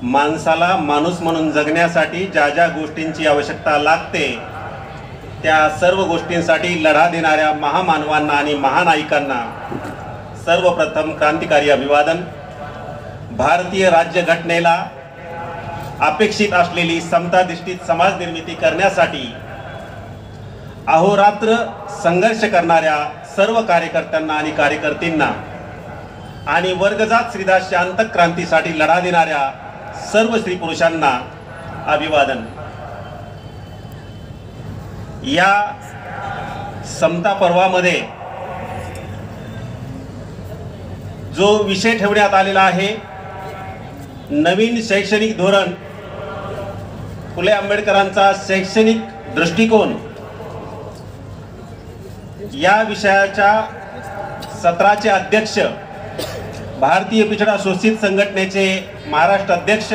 माणसाला माणूस म्हणून जगण्यासाठी ज्या ज्या गोष्टींची आवश्यकता लागते त्या सर्व गोष्टींसाठी लढा देणाऱ्या महामानवांना आणि महानायकांना सर्वप्रथम क्रांतिकारी अभिवादन। भारतीय राज्यघटनेला अपेक्षित असलेली समताधिष्ठित समाज निर्मिती करण्यासाठी अहोरात्र संघर्ष करणाऱ्या सर्व कार्यकर्त्यांना आणि कार्यकर्तींना आणि वर्गजात श्रीदासच्या अंतःक्रांतीसाठी लढा देणाऱ्या सर्व स्त्री पुरुषांना अभिवादन। या समता पर्वामध्ये जो विषय ठेवण्यात आलेला आहे नवीन शैक्षणिक धोरण, फुले आंबेडकरांचा शैक्षणिक दृष्टिकोन, या विषयाच्या सत्राचे अध्यक्ष भारतीय पिछड़ा शोषित संघटनेचे महाराष्ट्र अध्यक्ष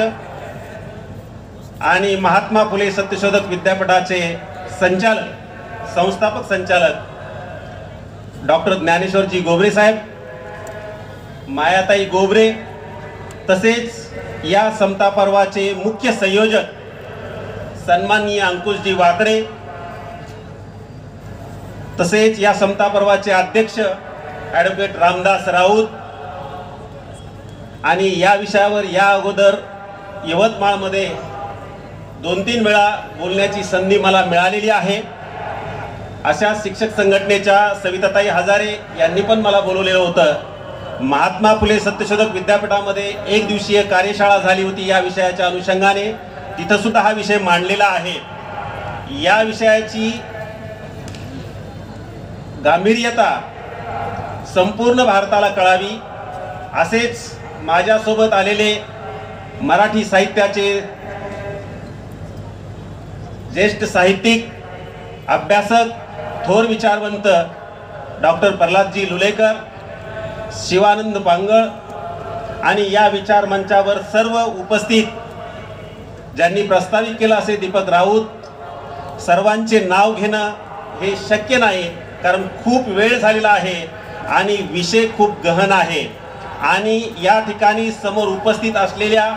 आणि महात्मा फुले सत्यशोधक विद्यापीठाचे संस्थापक संचालक डॉक्टर ज्ञानेश्वरजी गोबरे साहेब, मायाताई गोबरे, तसेच या समता पर्वाचे मुख्य संयोजक सन्माननीय अंकुशजी वाकडे, तसेच या समता पर्वाचे अध्यक्ष ॲडव्होकेट रामदास राऊत, आणि या विषयावर या अगोदर यवतमाळमध्ये 2-3 वेळा बोलण्याची संधी मला मिळालेली आहे। अशा शिक्षक संघटनेच्या सविताताई हजारे यांनी पण मला बोलवलेलं होतं। महात्मा फुले सत्यशोधक विद्यापीठामध्ये एक दिवसीय कार्यशाळा झाली होती या विषयाच्या अनुषंगाने, तिथं सुद्धा हा विषय मांडलेला आहे। या विषयाची गांभीर्यता संपूर्ण भारताला कळावी असेच माझ्यासोबत आलेले मराठी साहित्याचे ज्येष्ठ साहित्यिक, अभ्यासक, थोर विचारवंत डॉक्टर प्रल्हादजी लुलेकर, शिवानंद पांगळ आणि या विचार मंचावर सर्व उपस्थित ज्यांनी प्रस्तावित केलं असे दीपक राऊत, सर्वांचे नाव घेणं हे शक्य नाही कारण खूप वेळ झालेला आहे आणि विषय खूप गहन आहे आणि या ठिकाणी समोर उपस्थित असलेल्या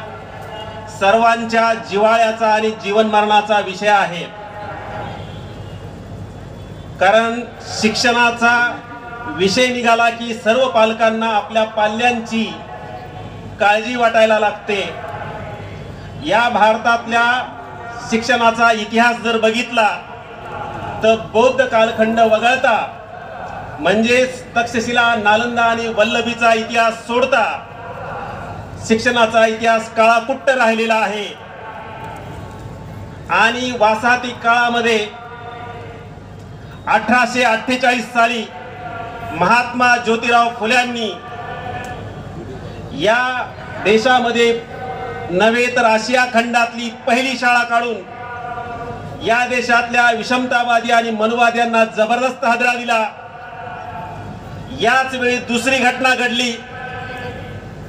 सर्वांच्या जिव्हाळ्याचा आणि जीवन मरणाचा विषय आहे। कारण शिक्षणाचा विषय निघाला की सर्व पालकांना आपल्या पाल्यांची काळजी वाटायला लागते। या भारतातल्या शिक्षणाचा इतिहास जर बघितला तर बौद्ध कालखंड वगळता म्हणजे तक्षशिला, नालंदा आणि वल्लभीचा इतिहास सोडता शिक्षणाचा इतिहास काळाकुट्ट राहिलेला आहे। आणि वासाती काळामध्ये 1848 साली महात्मा ज्योतिराव फुल्यांनी या देशामध्ये नव्हे तर आशिया खंडातली पहिली शाळा काढून या देशातल्या विषमतावादी आणि मनुवाद्यांना जबरदस्त हादरा दिला। याच वेळी दुसरी घटना घडली,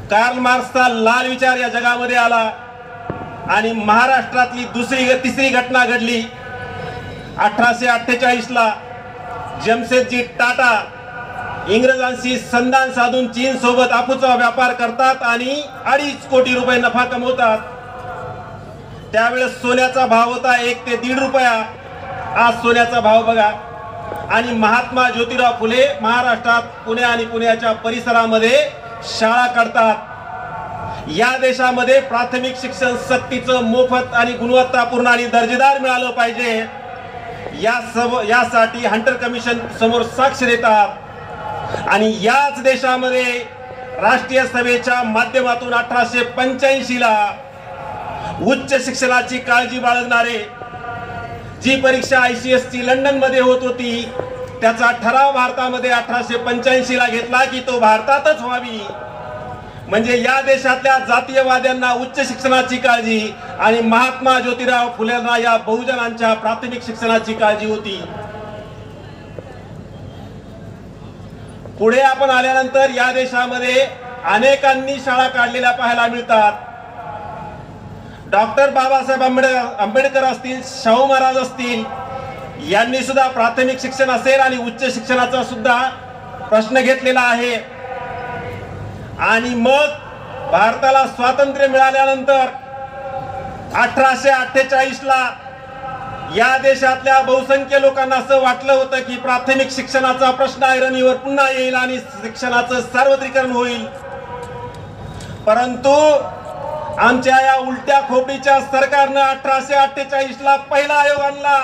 कार्ल मार्क्सचा लाल विचार या जगामध्ये आला आणि महाराष्ट्रातली तिसरी घटना घडली 1848 ला जमशेदजी टाटा इंग्रजांशी संधान साधून चीन सोबत आपूचा व्यापार करतात आणि 2.5 कोटी रुपये नफा कमवतात। त्यावेळेस सोन्याचा भाव होता 1 ते 1.5 रुपया, आज सोन्याचा भाव बघा। आणि महात्मा ज्योतिराव फुले महाराष्ट्रात पुणे आणि पुण्याच्या परिसरामध्ये शाळा काढतात। या देशामध्ये प्राथमिक शिक्षण सक्तीचं, मोफत आणि गुणवत्तापूर्ण आणि दर्जेदार मिळालं पाहिजे यासाठी हंटर कमिशन समोर साक्ष देतात। आणि याच देशामध्ये राष्ट्रीय सभेच्या माध्यमातून 1885 ला उच्च शिक्षणाची काळजी बाळगणारे जी परीक्षा ICS ची लंडन मध्ये होत होती त्याचा ठराव भारतामध्ये 1885 ला घेतला की तो भारतातच व्हावी। म्हणजे या देशातल्या जातीयवाद्यांना उच्च शिक्षणाची काळजी आणि महात्मा ज्योतिराव फुलेंना या बहुजनांच्या प्राथमिक शिक्षणाची काळजी होती। पुढे आपण आल्यानंतर या देशामध्ये अनेकांनी शाळा काढलेल्या पाहायला मिळतात। डॉक्टर बाबासाहेब आंबेडकर असतील, शाहू महाराज असतील, यांनी सुद्धा प्राथमिक शिक्षण असेल आणि उच्च शिक्षणाचा सुद्धा प्रश्न घेतलेला आहे। आणि मग भारताला स्वातंत्र्य मिळाल्यानंतर 1848ला या देशातल्या बहुसंख्य लोकांना असं वाटलं होतं की प्राथमिक शिक्षणाचा प्रश्न ऐरणीवर पुन्हा येईल आणि शिक्षणाचं सार्वत्रिकरण होईल. परंतु आमच्या या उलट्या खोपडीच्या सरकारनं 1848ला पहिला आयोग आणला.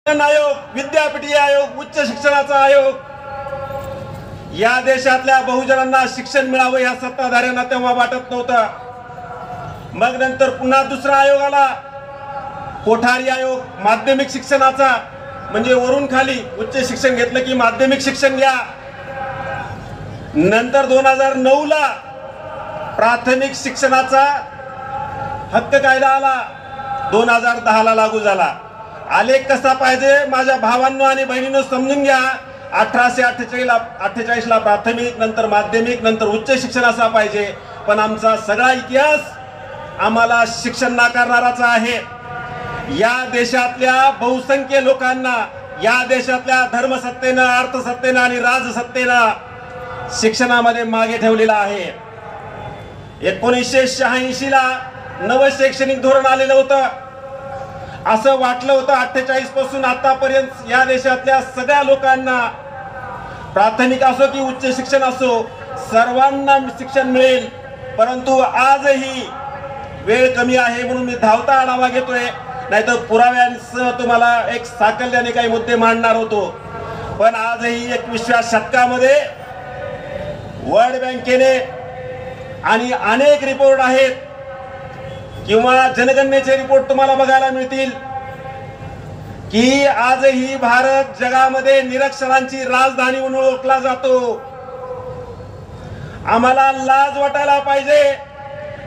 आयोग, विद्यापीठी आयोग, उच्च शिक्षणाचा आयोग. या देशातल्या बहुजनांना शिक्षण मिळावं या सत्ताधाऱ्यांना तेव्हा वाटत नव्हतं. मग नंतर पुन्हा दुसरा आयोग आला, कोठारी आयोग, माध्यमिक शिक्षणाचा. म्हणजे वरून खाली उच्च शिक्षण घेतलं की माध्यमिक शिक्षण घ्या. नंतर 2009ला प्राथमिक शिक्षणाचा हक्क कायदा आला, 2010ला लागू झाला. आलेख कसा पाहिजे माझ्या भावांनो आणि बहिणींनो समजून घ्या. 1848ला प्राथमिक, नंतर माध्यमिक, नंतर उच्च शिक्षण असा पाहिजे. पण आमचा सगळा इतिहास आम्हाला शिक्षण नाकारणाराचा आहे. या देशातल्या बहुसंख्य लोकांना, या देशातल्या धर्मसत्तेनं, अर्थसत्तेनं आणि राजसत्तेनं शिक्षणामध्ये मागे ठेवलेला आहे. 1986ला नवं शैक्षणिक धोरण आलेलं होतं. असं वाटलं होतं 48 पासून आतापर्यंत या देशातल्या सगळ्या लोकांना, प्राथमिक असो की उच्च शिक्षण असो, सर्वांना शिक्षण मिळेल. परंतु आजही वेळ कमी आहे म्हणून मी धावता आढावा घेतोय, नाहीतर पुराव्यांसह तुम्हाला एक साकल्याने काही मुद्दे मांडणार होतो. पण आजही 21व्या शतकामध्ये वर्ल्ड बँकेने आणि अनेक रिपोर्ट आहेत किंवा जनगणनेचे रिपोर्ट तुम्हाला बघायला मिळतील की आजही भारत जगामध्ये निरक्षरांची राजधानी म्हणून ओळखला जातो. आम्हाला लाज वाटायला पाहिजे.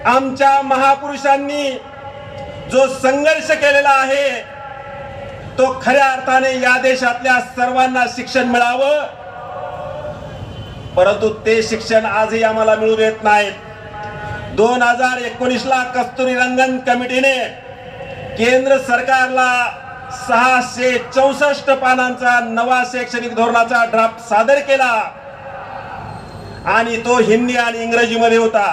आमच्या महापुरुषांनी जो संघर्ष केलेला आहे तो खऱ्या अर्थाने या देशातल्या सर्वांना शिक्षण मिळावं, परंतु ते शिक्षण आजही आम्हाला मिळू देत नाहीत. 2019ला कस्तुरीरंगन कमिटीने केंद्र सरकारला 664 पानांचा नवा शैक्षणिक धोरणाचा ड्राफ्ट सादर केला आणि तो हिंदी आणि इंग्रजीमध्ये होता.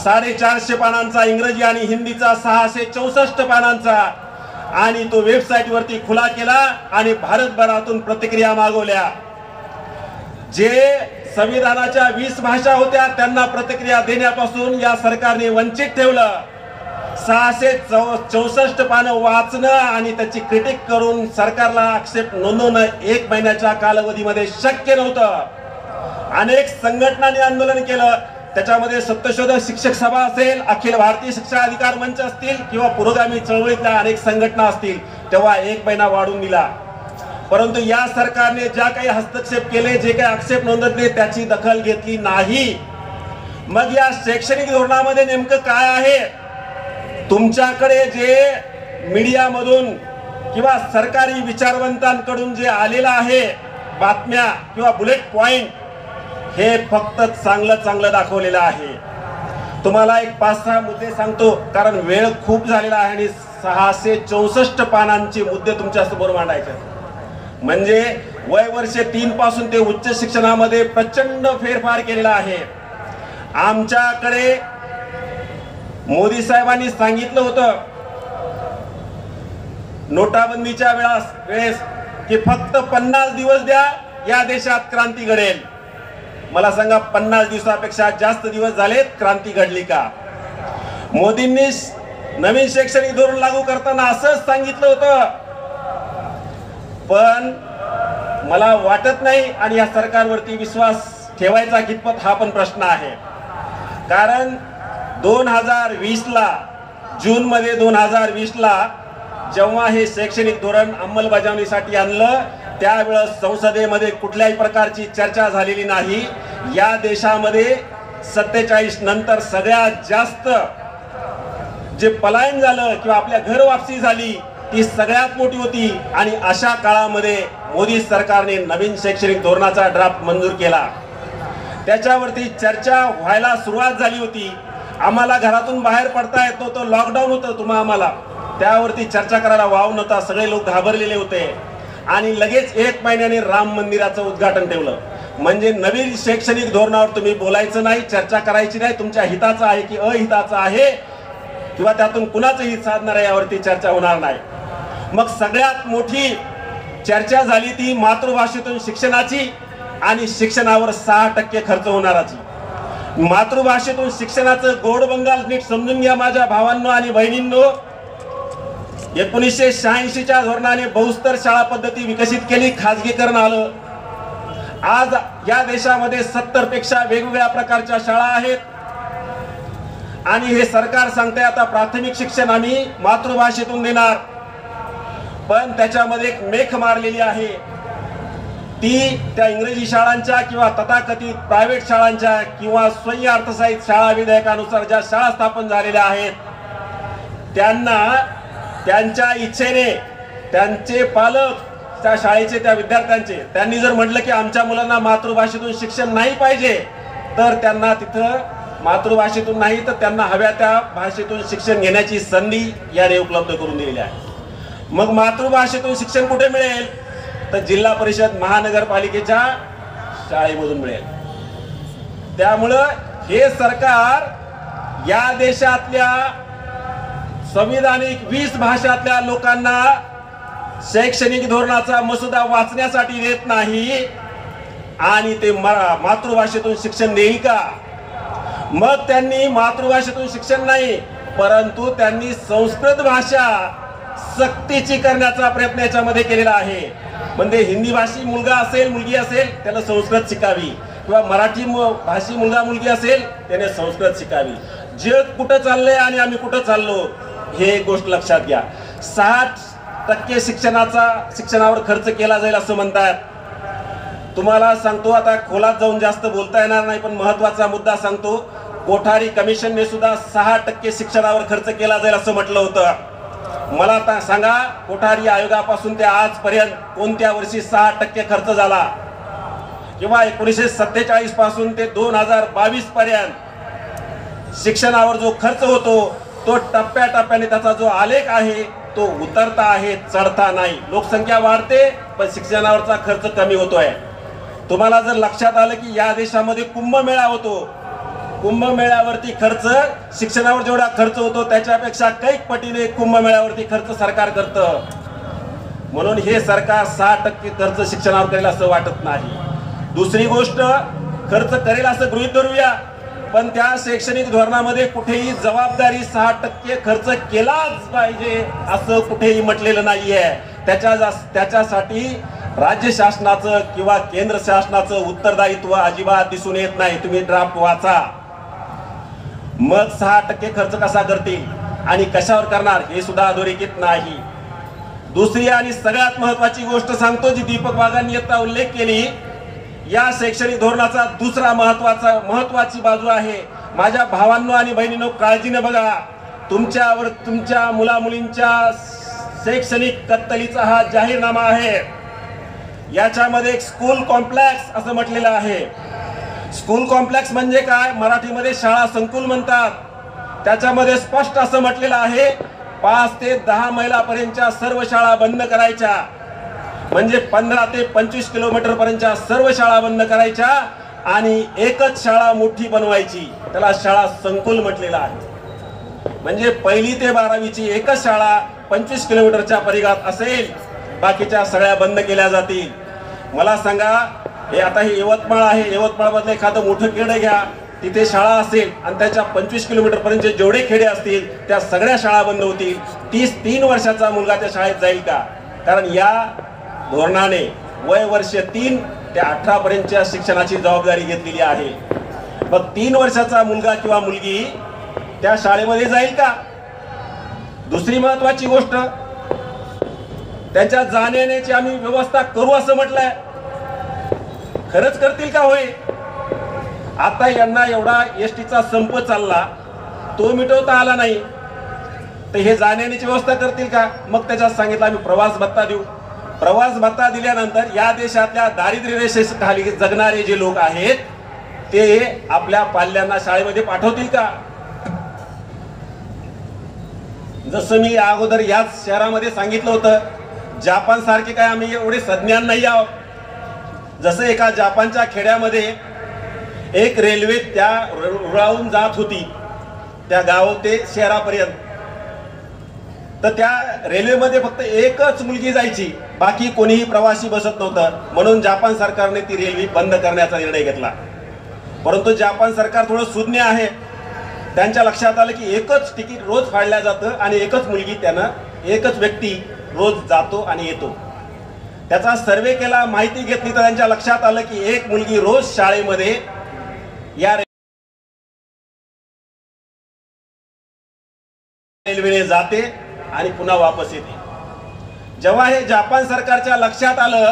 450 पानांचा इंग्रजी आणि हिंदीचा 664 पानांचा, आणि तो वेबसाईट वरती खुला केला आणि भारतभरातून प्रतिक्रिया मागवल्या. जे संविधानाच्या 20 भाषा होत्या त्यांना प्रतिक्रिया देण्यापासून या सरकारने वंचित ठेवलं. 664 पानं वाचणं आणि त्याची क्रिटिक करून सरकारला आक्षेप नोंदवणं 1 महिन्याच्या कालावधीमध्ये शक्य नव्हतं. अनेक संघटनांनी आंदोलन केलं. त्याच्यामध्ये सत्यशोधक शिक्षक सभा असेल, अखिल भारतीय शिक्षा अधिकार मंच असतील किंवा पुरोगामी चळवळीतल्या अनेक संघटना असतील, तेव्हा 1 महिना वाढून दिला. परंतु या सरकारने ज्या काही हस्तक्षेप केले, जे काही आक्षेप नोंदवले, त्याची दखल घेतली नाही. मग या शैक्षणिक धोरणामध्ये नेमकं काय आहे? तुमच्याकडे जे मीडियामधून किंवा सरकारी विचारवंतांकडून जे आलेलं आहे बातम्या किंवा बुलेट पॉइंट, हे फक्त चांगलं दाखवलेलं आहे. तुम्हाला एक 5-6 मुद्दे सांगतो, कारण वेळ खूप झालेला आहे आणि 664 पानांचे मुद्दे तुमच्या समोर मांडायचे. म्हणजे वय वर्ष 3 पासून ते उच्च शिक्षणामध्ये प्रचंड फेरफार केलेला आहे. आमच्याकडे मोदी साहेबांनी सांगितलं होतं नोटाबंदीच्या वेळेस की फक्त 50 दिवस द्या, या देशात क्रांती घडेल. मला सांगा, 50 दिवसापेक्षा जास्त दिवस झालेत, क्रांती घडली का? मोदींनी नवीन शैक्षणिक धोरण लागू करताना असंच सांगितलं होतं. पण मला वाटत नाही आणि या सरकारवरती विश्वास ठेवायचा कितपत हा पण प्रश्न आहे. कारण 2020ला जून मध्ये 2020ला जेव्हा हे शैक्षणिक धोरण अंमलबजावणीसाठी आणलं, त्यावेळेस संसदेमध्ये कुठल्याही प्रकारची चर्चा झालेली नाही. या देशामध्ये 47 नंतर सगळ्यात जास्त जे पलायन झालं किंवा आपल्या घर वापसी झाली ती सगळ्यात मोठी होती. आणि अशा काळामध्ये मोदी सरकारने नवीन शैक्षणिक धोरणाचा ड्राफ्ट मंजूर केला. त्याच्यावरती चर्चा व्हायला सुरुवात झाली होती. आम्हाला घरातून बाहेर पडता येत नव्हतं, लॉकडाऊन होतं आम्हाला, त्यावरती चर्चा करायला वाव नव्हता. सगळे लोक घाबरलेले होते. आणि लगेच 1 महिन्याने राम मंदिराचं उद्घाटन ठेवलं. म्हणजे नवीन शैक्षणिक धोरणावर तुम्ही बोलायचं नाही, चर्चा करायची नाही, तुमच्या हिताचं आहे की अहिताचं आहे किंवा त्यातून कुणाचं हित साधणार आहे यावरती चर्चा होणार नाही. मग सगळ्यात मोठी चर्चा झाली ती मातृभाषेतून शिक्षणाची आणि शिक्षणावर 6% खर्च होणाराची. मातृभाषेतून शिक्षणाचं गोडबंगाल नीट समजून घ्या माझ्या भावांनो आणि बहिणींनो. 1986च्या धोरणाने बहुस्तर शाळा पद्धती विकसित केली, खाजगीकरण आलं. आज या देशामध्ये 70 पेक्षा वेगवेगळ्या प्रकारच्या शाळा आहेत आणि हे सरकार सांगते आता प्राथमिक शिक्षण आम्ही मातृभाषेतून देणार. पण त्याच्यामध्ये एक मेख मारलेली आहे, ती त्या इंग्रजी शाळांच्या किंवा तथाकथित प्रायव्हेट शाळांच्या किंवा स्वयं अर्थसहाय्यित शाळा विधेयकानुसार ज्या शाळा स्थापन झालेल्या आहेत त्यांना त्यांच्या इच्छेने त्यांचे पालक त्या शाळेचे त्या विद्यार्थ्यांचे त्यांनी जर म्हटलं की आमच्या मुलांना मातृभाषेतून शिक्षण नाही पाहिजे तर त्यांना तिथं मातृभाषेतून नाही तर त्यांना हव्या त्या भाषेतून शिक्षण घेण्याची संधी याने उपलब्ध करून दिलेली आहे. मग मातृभाषेतून शिक्षण कुठे मिळेल तर जिल्हा परिषद महानगरपालिकेच्या शाळेमधून मिळेल. त्यामुळं हे सरकार या देशातल्या संविधानिक 20 भाषातल्या लोकांना शैक्षणिक धोरणाचा मसुदा वाचण्यासाठी देत नाही आणि ते मातृभाषेतून शिक्षण देईल का. मग त्यांनी मातृभाषेतून शिक्षण नाही परंतु त्यांनी संस्कृत भाषा सक्तीची करण्याचा प्रयत्न याच्यामध्ये केलेला आहे. म्हणजे हिंदी भाषी मुलगा असेल मुलगी असेल त्याला संस्कृत शिकावी किंवा मराठी भाषी मुलगा मुलगी असेल त्याने संस्कृत शिकावी. जग कुठं चाललंय आणि आम्ही कुठं चाललो हे गोष्ट लक्षात घ्या. 60% शिक्षणावर खर्च केला जाईल असं म्हणतात. तुम्हाला सांगतो आता खोलात जाऊन जास्त बोलता येणार नाही पण महत्वाचा मुद्दा सांगतो. कोठारी कमिशनने सुद्धा 6% शिक्षणावर खर्च केला जाईल असं म्हटलं होतं. मला आता सांगा कोठारी आयोगापासून ते आजपर्यंत कोणत्या वर्षी 6% खर्च झाला किंवा 1947 पासून ते 2022 पर्यंत शिक्षणावर जो खर्च होतो तो टप्प्याटप्प्याने त्याचा जो आलेख आहे तो उतरता आहे, चढता नाही. लोकसंख्या वाढते पण शिक्षणावरचा खर्च कमी होतोय. तुम्हाला जर लक्षात आलं की या देशामध्ये कुंभमेळा होतो, कुंभमेळ्यावरती खर्च शिक्षणावर जेवढा खर्च होतो त्याच्यापेक्षा कैक पटीने कुंभमेळ्यावरती खर्च सरकार करतं. म्हणून हे सरकार 6% खर्च शिक्षणावर करेल असं वाटत नाही. दुसरी गोष्ट खर्च करेल असं गृहीत धरूया पण त्या शैक्षणिक धोरणामध्ये कुठेही जबाबदारी 6% खर्च केलाच पाहिजे असं कुठेही म्हटलेलं नाहीये. त्याच्यासाठी राज्य शासनाचं किंवा केंद्र शासनाचं उत्तरदायित्व अजिबात दिसून येत नाही. तुम्ही ड्राफ्ट वाचा. मग 6% खर्च कसा करतील आणि कशावर करणार हे सुद्धा अधोरेखित नाही. दुसरी आणि सगळ्यात महत्वाची गोष्ट सांगतो जी दीपक वाघांनी आता उल्लेख केली. या शैक्षणिक धोरणाचा दुसरा महत्वाची बाजू आहे. माझ्या भावांनो आणि बहिणींनो काळजीने बघा. तुमच्या मुला मुलींच्या शैक्षणिक कत्तलीचा हा जाहीरनामा आहे. याच्यामध्ये एक स्कूल कॉम्प्लेक्स असं म्हटलेलं आहे. स्कूल कॉम्प्लेक्स म्हणजे काय मराठीमध्ये शाळा संकुल म्हणतात. त्याच्यामध्ये स्पष्ट असं म्हटलेलं आहे 5 ते 10 मैलापर्यंतच्या सर्व शाळा बंद करायच्या. म्हणजे 15 ते 25 किलोमीटर पर्यंतच्या सर्व शाळा बंद करायच्या आणि एकच शाळा मोठी बनवायची. त्याला शाळा संकुल म्हटलेलं आहे. म्हणजे 1ली ते 12वीची एकच शाळा 25 किलोमीटरच्या परिघात असेल, बाकीच्या सगळ्या बंद केल्या जातील. मला सांगा हे आता हे यवतमाळ आहे, यवतमाळ मधलं एखादं मोठं खेडे घ्या, तिथे शाळा असेल आणि त्याच्या 25 किलोमीटर पर्यंत जेवढे खेडे असतील त्या सगळ्या शाळा बंद होतील. 3 वर्षाचा मुलगा त्या शाळेत जाईल का. कारण या धोरणाने वय वर्ष 3 ते 18 पर्यंतच्या शिक्षणाची जबाबदारी घेतलेली आहे. मग 3 वर्षाचा मुलगा किंवा मुलगी त्या शाळेमध्ये जाईल का. दुसरी महत्वाची गोष्ट त्यांच्या जाण्याची आम्ही व्यवस्था करू असं म्हटलंय. खरंच करतील का होय. आता यांना एवढा एसटीचा संप चालला तो मिटवता आला नाही तर हे जाण्याची व्यवस्था करतील का. मग त्याच्यात सांगितलं आम्ही प्रवास भत्ता देऊ. प्रवास भत्ता दिल्यानंतर या देशातल्या दारिद्र्य रेषेखाली जगणारे जे लोक आहेत ते आपल्या पाल्यांना शाळेमध्ये पाठवतील का. जसं मी अगोदर याच शहरामध्ये सांगितलं होतं जापान सारखे काय आम्ही एवढे सज्ञान नाही आहोत. जसं एका जापानच्या खेड्यामध्ये एक रेल्वे त्या रुळावून जात होती त्या गाव ते शहरापर्यंत. तर त्या रेल्वेमध्ये फक्त एकच मुलगी जायची, बाकी कोणीही प्रवासी बसत नव्हतं. म्हणून जापान सरकारने ती रेल्वे बंद करण्याचा निर्णय घेतला. परंतु जापान सरकार थोडं सुज्ञ आहे. त्यांच्या लक्षात आलं की एकच तिकीट रोज फाडल्या जातं आणि एकच मुलगी एकच व्यक्ती रोज जातो आणि येतो. त्याचा सर्वे केला, माहिती घेतली तर त्यांच्या लक्षात आलं की एक मुलगी रोज शाळेमध्ये या रेल्वेने जाते आणि पुन्हा वापस येते. जेव्हा हे जापान सरकारच्या लक्षात आलं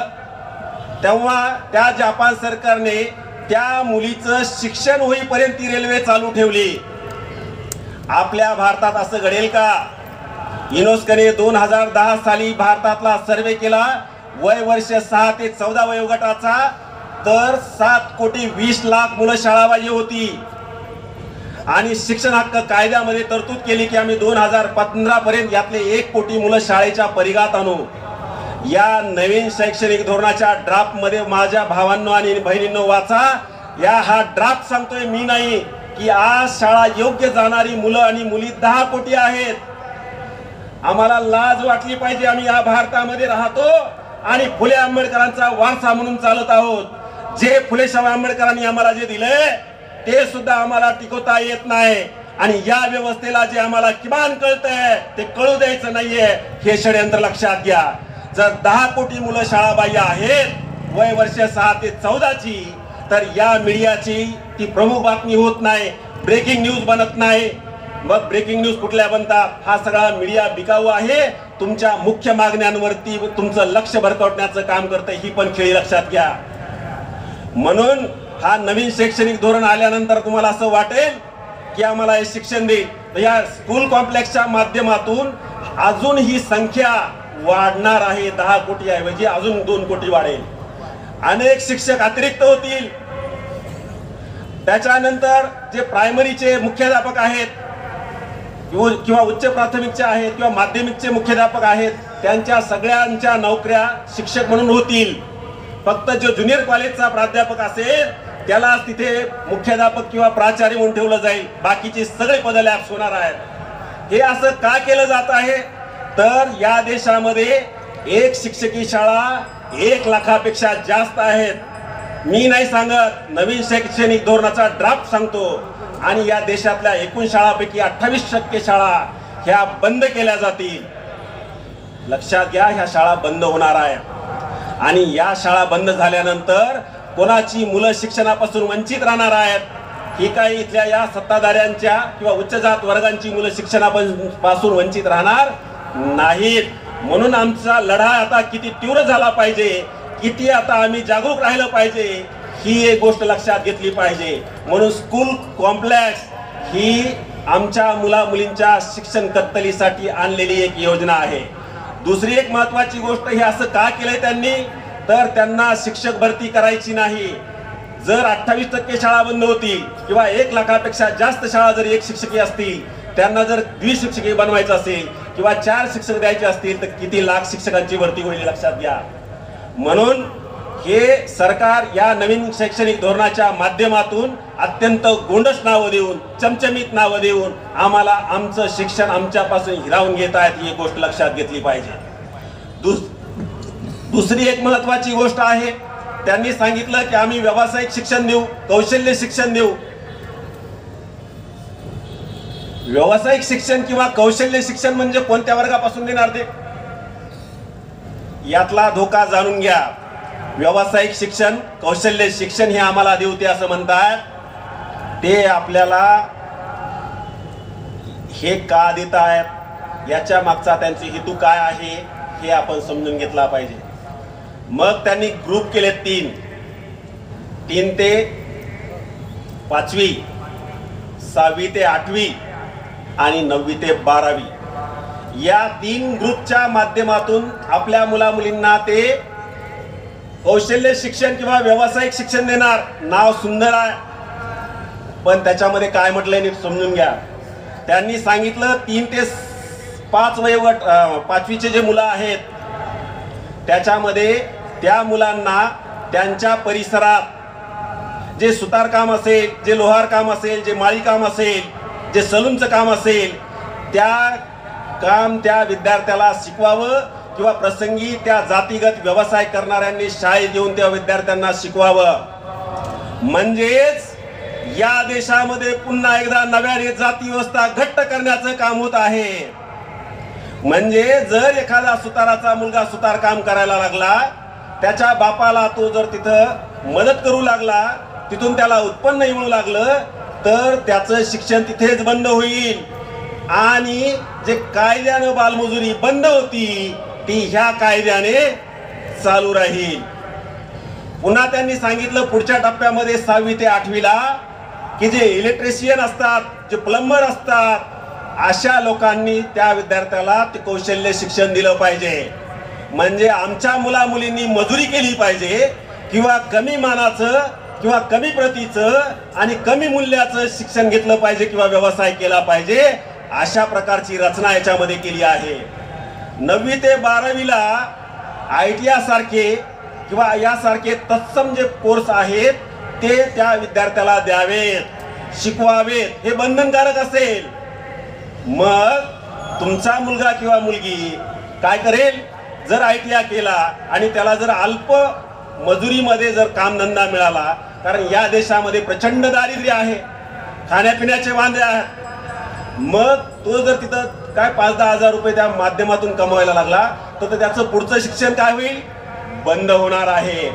तेव्हा त्या जापान सरकारने त्या मुलीचं शिक्षण होईपर्यंत ती रेल्वे चालू ठेवली. आपल्या भारतात असं घडेल का? युनेस्कोने 2010 साली भारतातला सर्वे केला, वय वर्ष 6 ते 14 वयोगटाचा, तर 7,20,00,000 मुलं शाळाबाह्य होती. आणि शिक्षण हक्क कायद्यामध्ये तरतूद केली की आम्ही 2015 पर्यंत यातले 1 कोटी मुलं शाळेच्या परिघात आणू. या नवीन शैक्षणिक धोरणाच्या ड्राफ्ट मध्ये माझ्या भावांनो आणि बहिणींनो वाचा. हा ड्राफ्ट सांगतोय मी नाही की आज शाळा योग्य जाणारी मुलं आणि मुली 10 कोटी आहेत. आम्हाला लाज वाटली पाहिजे. आम्ही या भारतामध्ये राहतो आणि फुले आंबेडकरांचा वारसा म्हणून चालत आहोत. जे फुले शाहू आंबेडकरांनी आम्हाला जे दिले ते सुद्धा आम्हाला टिकवता येत नाही. आणि या व्यवस्थेला जे आम्हाला किमान कळतंय ते कळू द्यायचं नाहीये. हे षडयंत्र लक्षात घ्या. जर 10 कोटी मुलं शाळाबाह्य आहेत, वय वर्ष 6 ते 14ची, तर या मीडियाची ती प्रमुख बातमी होत नाही, ब्रेकिंग न्यूज बनत नाही. मग ब्रेकिंग न्यूज कुठल्या बनतात? हा सगळा मीडिया बिकाऊ आहे. तुमच्या मुख्य मागण्यांवरती तुमचं लक्ष भरकटण्याचं काम करतंय. ही पण खेळी लक्षात घ्या. म्हणून हा नवीन शैक्षणिक धोरण आल्यानंतर तुम्हाला असं वाटेल की आम्हाला हे शिक्षण देईल, तर या स्कूल कॉम्प्लेक्सच्या माध्यमातून अजून ही संख्या वाढणार आहे. 10 कोटी ऐवजी अजून 2 कोटी वाढेल. अनेक शिक्षक अतिरिक्त होतील. त्याच्यानंतर जे प्रायमरीचे मुख्याध्यापक आहेत किंवा उच्च प्राथमिकचे आहेत किंवा माध्यमिकचे मुख्याध्यापक आहेत, त्यांच्या सगळ्यांच्या नोकऱ्या शिक्षक म्हणून होतील. फक्त जो ज्युनियर कॉलेजचा प्राध्यापक असेल त्याला तिथे मुख्याध्यापक किंवा प्राचार्य म्हणून ठेवलं जाईल. बाकीची सगळे पद लॅप्स होणार आहेत. हे असं का केलं जात आहे? तर या देशामध्ये एक शिक्षकी शाळा 1 लाखापेक्षा जास्त आहेत. मी नाही सांगत, नवीन शैक्षणिक धोरणाचा ड्राफ्ट सांगतो. आणि या देशातल्या एकूण शाळापैकी 28% शाळा ह्या बंद केल्या जातील. लक्षात घ्या, ह्या शाळा बंद होणार आहे. आणि या शाळा बंद झाल्यानंतर कोणाची मुलं शिक्षणापासून वंचित राहणार आहेत? ही काही इथल्या या सत्ताधाऱ्यांच्या किंवा उच्च जात वर्गांची मुलं शिक्षणापासून वंचित राहणार नाहीत. म्हणून आमचा लढा आता किती तीव्र झाला पाहिजे, किती आता आम्ही जागरूक राहिलं पाहिजे, ही एक गोष्ट लक्षात घेतली पाहिजे. म्हणून स्कूल कॉम्प्लेक्स ही आमच्या मुला मुलींच्या शिक्षण कत्तलीसाठी आणलेली एक योजना आहे. दुसरी एक महत्वाची गोष्ट, हे असं का केलंय त्यांनी? तर त्यांना शिक्षक भरती करायची नाही. जर 28% शाळा बंद होतील किंवा 1 लाखापेक्षा जास्त शाळा जर एक शिक्षकी असतील, त्यांना जर द्विशिक्षकी बनवायचं असेल किंवा 4 शिक्षक द्यायचे असतील तर किती लाख शिक्षकांची भरती होईल लक्षात घ्या. म्हणून हे सरकार या नवीन शैक्षणिक धोरणाच्या माध्यमातून अत्यंत गोंडस नावं देऊन, चमचमीत नावं देऊन आम्हाला आमचं शिक्षण आमच्यापासून हिरावून घेत आहेत. ही गोष्ट लक्षात घेतली पाहिजे. दुसरी एक महत्वाची गोष्ट आहे, त्यांनी सांगितलं की आम्ही व्यावसायिक शिक्षण देऊ, कौशल्य शिक्षण देऊ. व्यावसायिक शिक्षण किंवा कौशल्य शिक्षण म्हणजे कोणत्या वर्गापासून देणार ते? यातला धोका जाणून घ्या. व्यावसायिक शिक्षण, कौशल्य शिक्षण हे आम्हाला देऊ ते असं म्हणतात. ते आपल्याला हे का देत आहेत, याच्या मागचा त्यांचे हेतू काय आहे हे आपण समजून घेतला पाहिजे. मग त्यांनी ग्रुप केले 3 ते 5वी, 6वी ते 8वी आणि 9वी ते 12वी या 3 ग्रुपच्या माध्यमातून आपल्या मुला मुलींना ते कौशल्य शिक्षण किंवा व्यावसायिक शिक्षण देणार. नाव सुंदर आहे, पण त्याच्यामध्ये काय म्हटलंय नीट समजून घ्या. त्यांनी सांगितलं 3 ते 5 वयोगट 5वीचे जे मुलं आहेत त्याच्यामध्ये त्या मुलांना त्यांच्या परिसरात जे सुतारकाम असेल, जे लोहार काम असेल, जे माळी काम असेल, जे सलूनचं काम असेल, त्या विद्यार्थ्याला शिकवावं किंवा प्रसंगी त्या जातीगत व्यवसाय करणाऱ्यांनी शाळेत येऊन त्या विद्यार्थ्यांना शिकवावं. म्हणजेच या देशामध्ये पुन्हा एकदा नव्याने जाती व्यवस्था घट्ट करण्याचं काम होत आहे. म्हणजे जर एखादा सुताराचा मुलगा सुतार काम करायला लागला, त्याच्या बापाला तो जर तिथं मदत करू लागला, तिथून त्याला उत्पन्न मिळू लागलं, तर त्याचं शिक्षण तिथेच बंद होईल. आणि जे कायद्यानं बालमजुरी बंद होती ती ह्या कायद्याने चालू राहील. पुन्हा त्यांनी सांगितलं पुढच्या टप्प्यामध्ये 6वी ते 8वीला की जे इलेक्ट्रिशियन असतात, जे प्लंबर असतात, अशा लोकांनी त्या विद्यार्थ्याला ते कौशल्य शिक्षण दिलं पाहिजे. म्हणजे आमच्या मुला मुलींनी मजुरी केली पाहिजे किंवा कमी मानाचं किंवा कमी प्रतीचं आणि कमी मूल्याचं शिक्षण घेतलं पाहिजे किंवा व्यवसाय केला पाहिजे, अशा प्रकारची रचना याच्यामध्ये केली आहे. 9वी ते 12वीला ITI सारखे किंवा यासारखे तत्सम जे कोर्स आहेत ते त्या विद्यार्थ्याला द्यावेत, शिकवावेत, हे बंधनकारक असेल. मग तुमचा मुलगा किंवा मुलगी काय करेल, जर ITI केला आणि त्याला जर अल्प मजुरीमध्ये जर कामधंदा मिळाला, कारण या देशामध्ये प्रचंड दारिद्र्य आहे, खाण्यापिण्याचे वांदे आहेत, मग तो जर तिथं काय 5-10 हजार रुपये त्या माध्यमातून कमवायला लागला, तर त्याचं पुढचं शिक्षण काय होईल, बंद होणार आहे.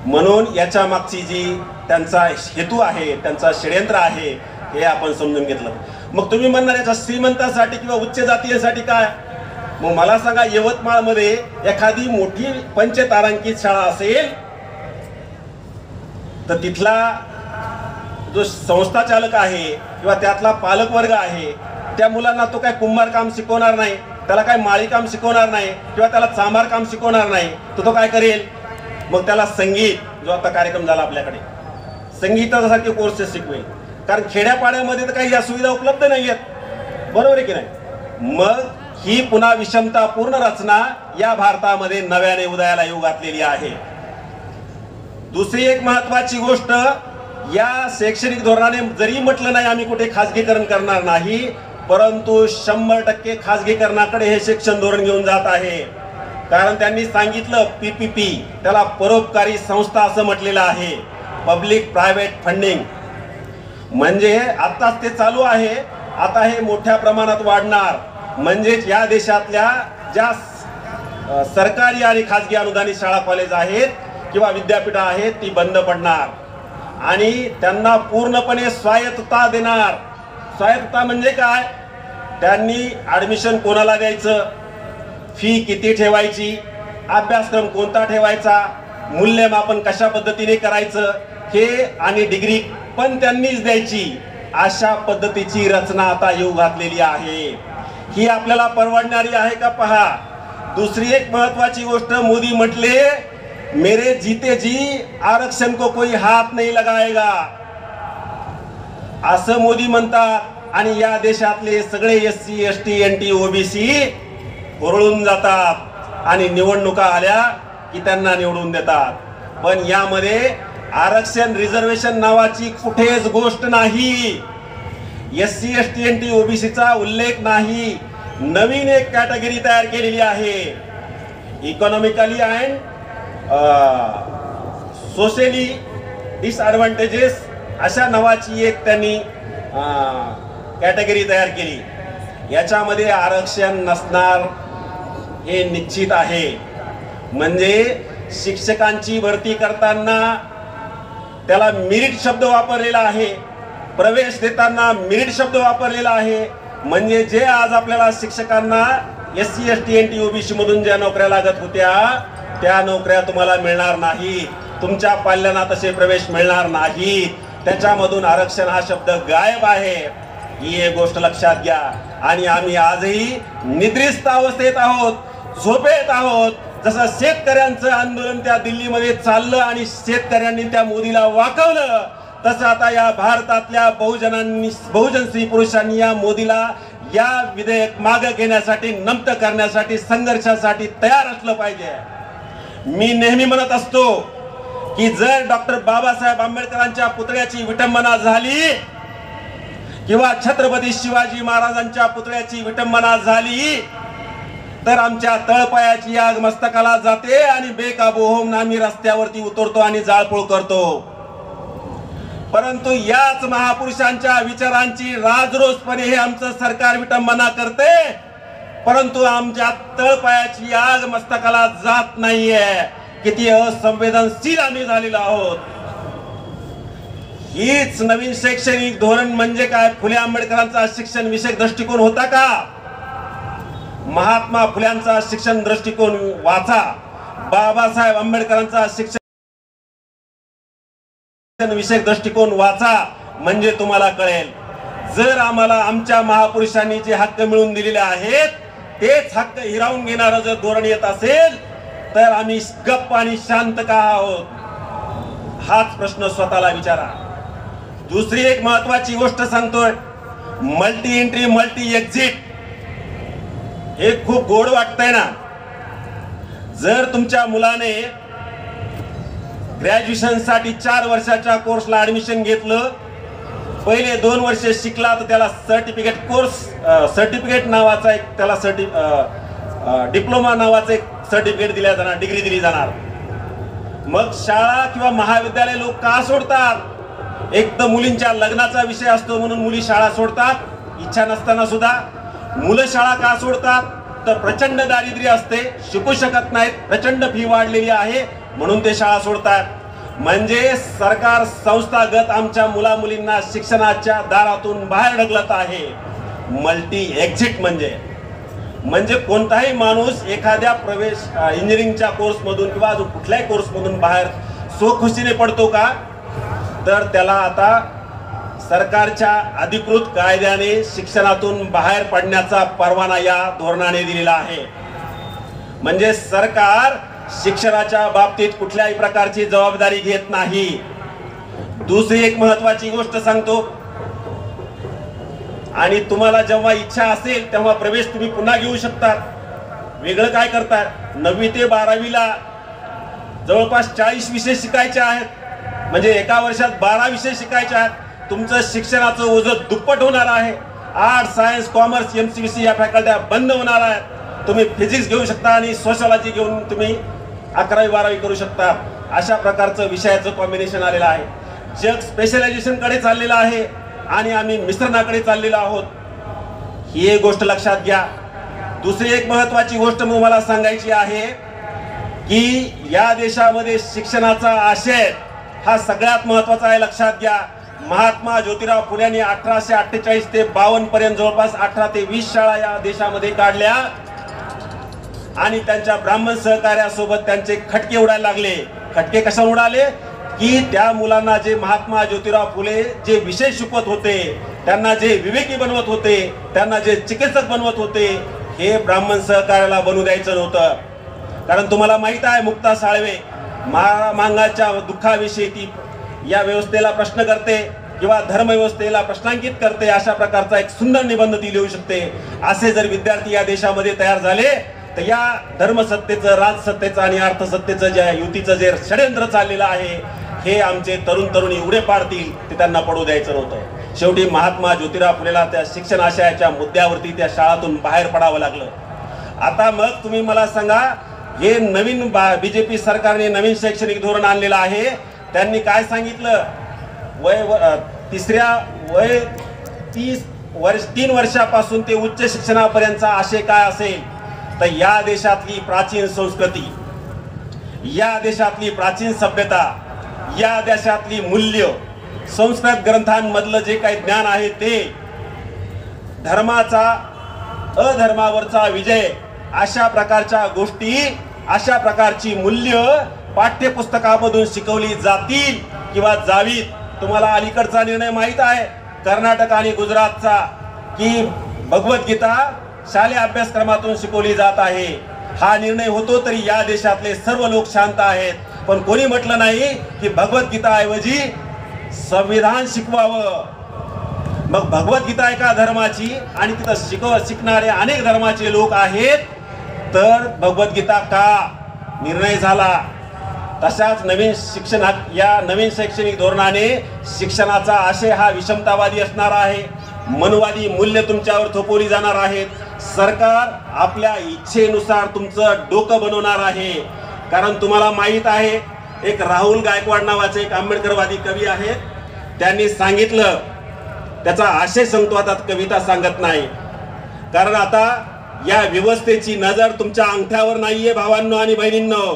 म्हणून याच्या मागची जी त्यांचा हेतू आहे, त्यांचा षडयंत्र आहे, हे आपण समजून घेतलं. मग तुम्ही म्हणणार याच्या श्रीमंतासाठी किंवा उच्च जातीयांसाठी काय? मग मला सांगा, यवतमाळमध्ये एखादी मोठी पंचतारांकित शाळा असेल तर तिथला जो संस्था चालक आहे किंवा त्यातला पालक वर्ग आहे, त्या मुलांना तो काय कुंभार काम शिकवणार नाही, त्याला काय माळी काम शिकवणार नाही किंवा त्याला चांभार काम शिकवणार नाही. तो काय करेल, मग त्याला संगीत, जो आता कार्यक्रम झाला आपल्याकडे, संगीतासारखे कोर्सेस शिकवेल. कारण खेड्यापाड्यामध्ये तर काही या सुविधा उपलब्ध नाही आहेत, बरोबर आहे की नाही. मग ही पुन्हा विषमतापूर्ण रचना या भारतामध्ये नव्याने उदयाला येऊ घातलेली आहे. दुसरी एक महत्वाची गोष्ट, या शैक्षणिक धोरणाने जरी म्हटलं नाही आम्ही कुठे खाजगीकरण करणार नाही, परंतु 100% खाजगीकरणाकडे हे शिक्षण धोरण घेऊन जात आहे. कारण त्यांनी सांगितलं PPP, त्याला परोपकारी संस्था असं म्हटलेलं आहे, पब्लिक प्रायव्हेट फंडिंग. म्हणजे आताच ते चालू आहे, आता हे मोठ्या प्रमाणात वाढणार. म्हणजेच या देशातल्या ज्या सरकारी आणि खाजगी अनुदानित शाळा कॉलेज आहेत किंवा विद्यापीठ आहेत ती बंद पडणार आणि त्यांना पूर्णपणे स्वायत्तता देणार. स्वायत्तता म्हणजे काय, त्यांनी ऍडमिशन कोणाला द्यायचं, फी किती ठेवायची, अभ्यासक्रम कोणता ठेवायचा, मूल्यमापन कशा पद्धतीने करायचं हे, आणि डिग्री पण त्यांनीच द्यायची, अशा पद्धतीची रचना आता येऊ घातलेली आहे. ही आपल्याला परवडणारी आहे का पहा. दुसरी एक महत्वाची गोष्ट, मोदी म्हटले मेरे जीते जी आरक्षण को कोई हात नहीं लगाएगा, असं मोदी म्हणतात. आणि या देशातले सगळे SC ST NT OBC हुरळून जातात आणि निवडणुका आल्या की त्यांना निवडून देतात. पण यामध्ये आरक्षण, रिझर्वेशन नावाची कुठेच गोष्ट नाही, SC ST NT OBC चा उल्लेख नाही. नवीन एक कॅटेगरी तयार केलेली आहे, इकॉनॉमिकली अँड सोशली डिसएडव्हांटेजेस, अशा नावाची एक त्यांनी कॅटेगरी तयार केली. याच्यामध्ये आरक्षण नसणार हे निश्चित आहे. म्हणजे शिक्षकांची भरती करताना त्याला मेरिट शब्द वापरलेला आहे, प्रवेश देताना मेरिट शब्द वापरलेला आहे. म्हणजे जे आज आपल्याला शिक्षकांना SC ST NT OBC मधून ज्या नोकऱ्या लागत होत्या त्या नोकऱ्या तुम्हाला मिळणार नाही, तुमच्या पाल्यांना तसे प्रवेश मिळणार नाही. त्याच्यामधून आरक्षण हा शब्द गायब आहे, ही एक गोष्ट लक्षात घ्या. आणि आम्ही आजही निद्रिस्त अवस्थेत आहोत, झोपेत आहोत. जसं शेतकऱ्यांचं आंदोलन त्या दिल्लीमध्ये चाललं आणि शेतकऱ्यांनी त्या मोदीला वाकवलं, तसं आता या भारतातल्या बहुजन स्त्री पुरुषांनी या मोदीला या विधेयक मागे घेण्यासाठी, नमतं करण्यासाठी, संघर्षासाठी तयार असलं पाहिजे. मी नेहमी म्हणत असतो की जर डॉक्टर बाबासाहेब आंबेडकरांच्या पुतळ्याची विटंबना झाली किंवा छत्रपती शिवाजी महाराजांच्या पुतळ्याची विटंबना झाली तर आमच्या तळपायाची आग मस्तकाला जाते आणि बेकाबू होऊन आम्ही रस्त्यावरती उतरतो आणि जाळपोळ करतो. परंतु याच महापुरुषांच्या विचारांची राजरोसपणे हे आमचं सरकार विटंबना करते, परंतु आमच्या तळपायाची आग मस्तकाला जात नाहीये. किती असंवेदनशील आम्ही झालेलो आहोत. हीच नवीन शैक्षणिक धोरण म्हणजे काय? फुले आंबेडकरांचा शिक्षण विषयक दृष्टिकोन होता का? महात्मा फुल्यांचा शिक्षण दृष्टिकोन वाचा, बाबासाहेब आंबेडकरांचा शिक्षण विषयक दृष्टिकोन वाचा, म्हणजे तुम्हाला कळेल. जर आम्हाला आमच्या महापुरुषांनी जे हक्क मिळवून दिलेले आहेत तेच हक्क हिरावून घेणारं जर धोरण येत असेल तर आम्ही गप्प आणि शांत का आहोत? हाच प्रश्न स्वतःला विचारा. दुसरी एक महत्वाची गोष्ट सांगतोय, मल्टी एंट्री मल्टी एक्झिट. हे खूप गोड वाटतंय ना. जर तुमच्या मुलाने ग्रॅज्युएशन साठी 4 वर्षाच्या कोर्सला ऍडमिशन घेतलं, पहिले 2 वर्ष शिकला तर त्याला सर्टिफिकेट नावाचा एक त्याला डिप्लोमा नावाचं एक सर्टिफिकेट दिल्या जाणार, डिग्री दिली जाणार. मग शाळा किंवा महाविद्यालय लोक का सोडतात? एक तर मुलींच्या लग्नाचा विषय असतो म्हणून मुली शाळा सोडतात, इच्छा नसताना सुद्धा. मुलं शाळा का सोडतात? तर प्रचंड दारिद्र्य असते, शिकू शकत नाहीत, प्रचंड फी वाढलेली आहे म्हणून ते शाळा सोडतात. म्हणजे सरकार संस्थागत आमच्या मुला मुलींना शिक्षणाच्या दारातून बाहेर ढकलत आहे. मल्टी एक्झिट म्हणजे कोणताही माणूस एखाद्या इंजिनिअरिंगच्या कोर्समधून किंवा कुठल्याही कोर्समधून बाहेर स्वखुशीने पडतो का? तर त्याला आता सरकारच्या अधिकृत कायद्याने शिक्षणातून बाहेर पडण्याचा परवाना या धोरणाने दिलेला आहे. म्हणजे सरकार शिक्षणाच्या बाबतीत कुठल्याही प्रकारची जबाबदारी घेत नाही. दुसरी एक महत्वाची गोष्ट सांगतो, आणि तुम्हाला जेव्हा इच्छा असेल तेव्हा प्रवेश तुम्ही पुन्हा घेऊ शकता. वेगळं काय करताय? 9वी ते 12वीला जवळपास 40 विषय शिकायचे आहेत, म्हणजे एका वर्षात 12 विषय शिकायचे आहेत. तुमचं शिक्षणाचं ओझं दुप्पट होणार आहे. आर्ट्स, सायन्स, कॉमर्स, MCVC या फॅकल्ट्या बंद होणार आहेत. तुम्ही फिजिक्स घेऊ शकता आणि सोशॉलॉजी घेऊन तुम्ही 11वी 12वी करू शकता. अशा प्रकारचं विषयाचं कॉम्बिनेशन आलेलं आहे. जग स्पेशलायझेशन कडे चाललेलं आहे आणि आम्ही मिश्रणाकडे चाललेलो आहोत. ही एक गोष्ट लक्षात घ्या. दुसरी एक महत्वाची गोष्ट मला सांगायची आहे की या देशामध्ये शिक्षणाचा आशय हा सगळ्यात महत्वाचा आहे. लक्षात घ्या, महात्मा ज्योतिराव फुल्यांनी 1848 ते 52 पर्यंत जवळपास 18 ते 20 शाळा या देशामध्ये काढल्या आणि त्यांच्या ब्राह्मण सहकार्यासोबत त्यांचे खटके उडायला लागले. खटके कशा उडाले? की त्या मुलांना जे महात्मा ज्योतिराव फुले जे विषय शिकवत होते, त्यांना जे विवेकी बनवत होते, त्यांना जे चिकित्सक बनवत होते, हे ब्राह्मण सहकार्याला बनू द्यायचं नव्हतं. कारण तुम्हाला माहित आहे, मुक्ता साळवे मांगाच्या दुःखाविषयी ती या व्यवस्थेला प्रश्न करते किंवा धर्मव्यवस्थेला प्रश्नांकित करते. अशा प्रकारचा एक सुंदर निबंध ती लिहू शकते. असे जर विद्यार्थी या देशामध्ये तयार झाले तर या धर्मसत्तेचं, राजसत्तेचं आणि अर्थसत्तेचं ज्या युतीचं जे षड्यंत्र चाललेलं आहे हे आमचे तरुण तरुणी उडे पाडतील, ते त्यांना पडू द्यायचं नव्हतं. शेवटी महात्मा ज्योतिराव फुलेला त्या शिक्षण आशयाच्या मुद्द्यावरती त्या शाळातून बाहेर पडावं लागलं. आता मग तुम्ही मला सांगा, हे नवीन BJP सरकारने नवीन शैक्षणिक धोरण आणलेलं आहे. त्यांनी काय सांगितलं? 3 वर्षापासून ते उच्च शिक्षणापर्यंतचा आशय काय असेल? तर या देशातली प्राचीन संस्कृती, या देशातली प्राचीन सभ्यता, या देशातली मूल्य, संस्कृत ग्रंथांमधलं जे काही ज्ञान आहे ते, धर्माचा अधर्मावरचा विजय, अशा प्रकारच्या गोष्टी, अशा प्रकारची मूल्य पाठ्यपुस्तकामधून शिकवली जातील किंवा जावीत. तुम्हाला अलीकडचा निर्णय माहित आहे कर्नाटक आणि गुजरातचा, की भगवद्गीता शालेय अभ्यासक्रमातून शिकवली जात आहे. हा निर्णय होतो तरी या देशातले सर्व लोक शांत आहेत. पण कोणी म्हटलं नाही की भगवद्गीता ऐवजी संविधान शिकवावं. मग भगवद्गीता एका धर्माची आणि तिथं शिकणारे अनेक धर्माचे लोक आहेत, तर भगवद्गीता का निर्णय झाला. तशाच या नवीन शैक्षणिक धोरणाने शिक्षणाचा आशय हा विषमतावादी असणार आहे. मनवादी मूल्य तुमच्यावर थोपवली जाणार आहेत. सरकार आपल्या इच्छेनुसार तुमचं डोकं बनवणार आहे. कारण तुम्हाला माहीत आहे, एक राहुल गायकवाड नावाचे एक आंबेडकरवादी कवी आहेत, त्यांनी सांगितलं, त्याचा आशय सांगतो, आता कविता सांगत नाही. कारण आता या व्यवस्थेची नजर तुमच्या अंगठ्यावर नाहीये भावांनो आणि बहिणींनो,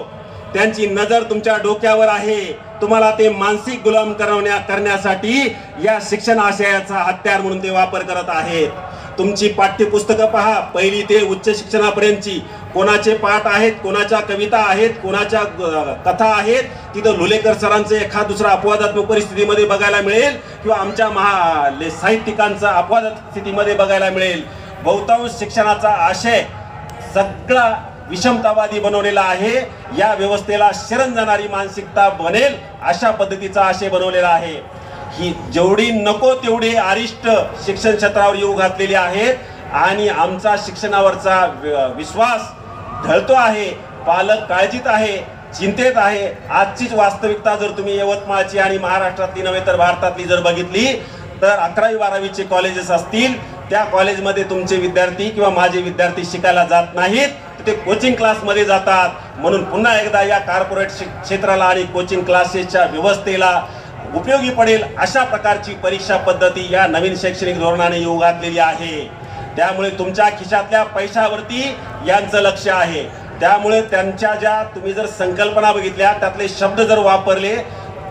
त्यांची नजर तुमच्या डोक्यावर आहे. तुम्हाला ते मानसिक गुलाम करण्यासाठी या शिक्षण आशयाचा हत्यार म्हणून ते वापर करत आहेत. तुमची पाठ्यपुस्तकं पहा, पहिली ते उच्च शिक्षणापर्यंतची, कोणाचे पाठ आहेत, कोणाच्या कविता आहेत, कोणाच्या कथा आहेत, तिथं लुलेकर सरांचं एखाद दुसरा अपवादात्मक परिस्थितीमध्ये बघायला मिळेल किंवा आमच्या साहित्यिकांचा अपवादात्मक स्थितीमध्ये बघायला मिळेल. बहुतांश शिक्षणाचा आशय सगळा विषमतावादी बनवलेला आहे. या व्यवस्थेला शरण जाणारी मानसिकता बनेल अशा पद्धतीचा आशय बनवलेला आहे. ही जेवढी नको तेवढे अरिष्ट शिक्षण क्षेत्रावर येऊ घातलेली आहेत आणि आमचा शिक्षणावरचा विश्वास ढळतो आहे. पालक काळजीत आहे, चिंतेत आहे. आजचीच वास्तविकता जर तुम्ही यवतमाळची आणि महाराष्ट्रातली नव्हे तर भारतातली जर बघितली तर 11वी-12वीचे कॉलेजेस असतील, त्या कॉलेजमध्ये तुमचे विद्यार्थी किंवा माझे विद्यार्थी शिकायला जात नाहीत, ते कोचिंग क्लासमध्ये जातात. म्हणून पुन्हा एकदा या कॉर्पोरेट क्षेत्राला आणि कोचिंग क्लासेसच्या व्यवस्थेला उपयोगी पडेल अशा प्रकारची परीक्षा पद्धती या नवीन शैक्षणिक धोरणाने येऊ घातलेली आहे. त्यामुळे तुमच्या खिशातल्या पैशावरती यांचं लक्ष आहे. त्यामुळे त्यांच्या ज्या तुम्ही जर संकल्पना बघितल्या, त्यातले शब्द जर वापरले